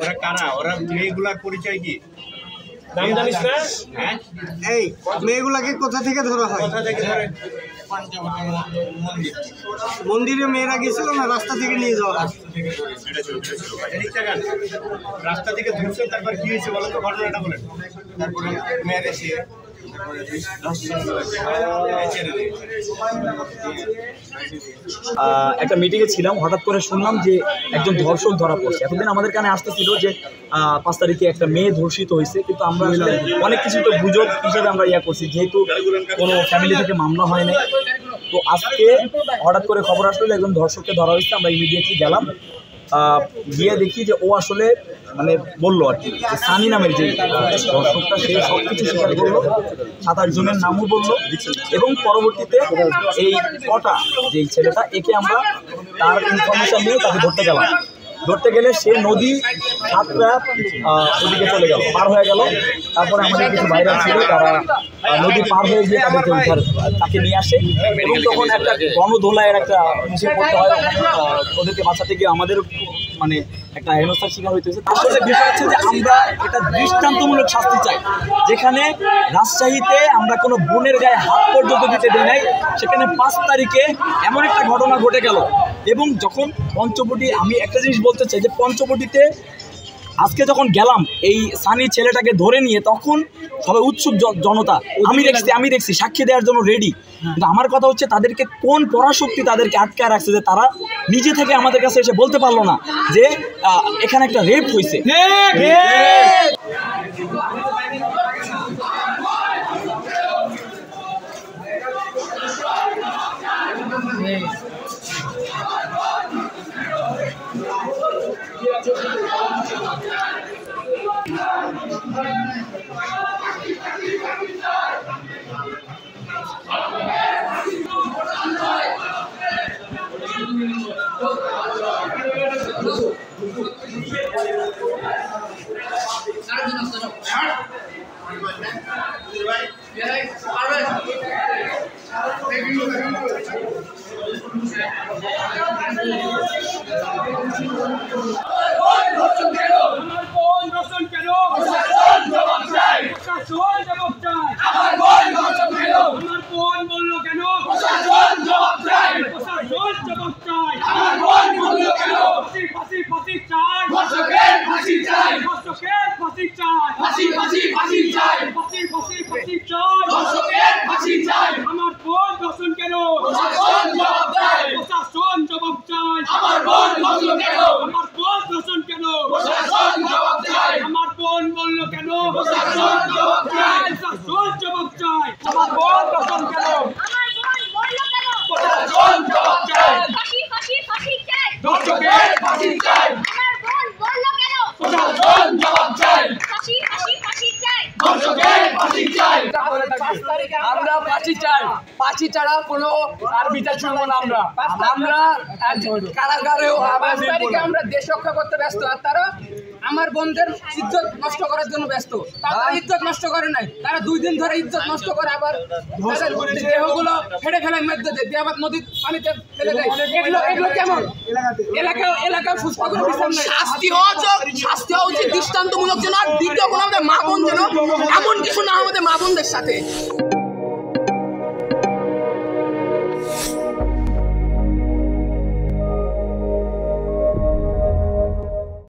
ওরা কারা? ওরা মেয়েগুলার পরিচয় কি নাম জানিস না? হ্যাঁ, এই মেয়েগুলাকে কোথা থেকে ধরা হয়? কোথা থেকে ধরে? মন্দিরে মেয়েরা গেছিল না রাস্তা থেকে নিয়ে যাওয়া? রাস্তা থেকে ধরছে, তারপর কি হয়েছে বলো তো, ঘটনাটা বলেন। তারপরে মেয়ের এসে একটা মিটিংয়ে ছিলাম, হঠাৎ করে শুনলাম যে একজন ধর্ষক ধরা পড়ছে। এতদিন আমাদের কানে আসতেছিল যে 5 তারিখে একটা মেয়ে ধর্ষিত হয়েছে, কিন্তু আমরা অনেক কিছু তো গুজব হিসেবে আমরা করছি, যেহেতু কোনো ফ্যামিলি থেকে মামলা হয় নাই। তো আজকে হঠাৎ করে খবর আসলো যে একজন ধর্ষককে ধরা হয়েছে। আমরা ইমিডিয়েটলি গেলাম, গিয়ে দেখি যে ও আসলে মানে বললো আর কি, সানি নামের যে দর্শকটা সে সব কিছু স্বীকার করলো, 7-8 জনের নামও বললো। এবং পরবর্তীতে এই কটা যে ছেলেটা, একে আমরা তার ইনফরমেশন নিয়ে তাকে ধরতে গেলে সে নদী সাতটা ওদিকে চলে গেল, পার হয়ে গেল। তারপরে আমাদের কিছু বাইরে ছিল, তারা নদী পার হয়ে গিয়ে তাকে নিয়ে আসে। এবং তখন একটা গণধোলাইয়ের একটা মুখে পড়তে হয়, ওদেরকে বাঁচাতে গিয়ে আমাদের মানে একটা হেনস্থার শিকার হইতেছে। আসলে বিষয় হচ্ছে যে আমরা এটা দৃষ্টান্তমূলক শাস্তি চাই, যেখানে রাজশাহীতে আমরা কোনো বোনের গায়ে হাত পর্যন্ত দিতে দেই নাই, সেখানে 5 তারিখে এমন একটা ঘটনা ঘটে গেল। এবং যখন পঞ্চবটি, আমি একটা জিনিস বলতে চাই যে পঞ্চবটিতে আজকে যখন গেলাম এই সানি ছেলেটাকে ধরে নিয়ে, তখন সবাই উৎসুক জনতা, আমি দেখছি সাক্ষী দেওয়ার জন্য রেডি। কিন্তু আমার কথা হচ্ছে তাদেরকে কোন পরাশক্তি তাদেরকে আটকায় রাখছে যে তারা নিজে থেকে আমাদের কাছে এসে বলতে পারলো না যে এখানে একটা রেপ হয়েছে। আমরা ফাঁসি ছাড়া কোনো আর বিচার শুনবো না। আমরা কারাগারেও আমরা দেশ রক্ষা করতে ব্যস্ত, আর তারা আমার বোনদের ইজ্জত নষ্ট করার জন্য ব্যস্ত। তারা ইজ্জত নষ্ট করে নাই, তারা 2 দিন ধরে ইজ্জত নষ্ট করে, আবার দেহগুলো ফেটে ফেলার মধ্যে দিয়ে আবার নদীর পানিতে ফেলে দেয়। এগুলো কেমন এলাকা সুস্থ করে বিচার নাই। শাস্তি হওয়া উচিত দৃষ্টান্তমূলক, যেন আর দ্বিতীয় কোনো আমাদের মা বোন যেন এমন কিছু না আমাদের মা বোনদের সাথে।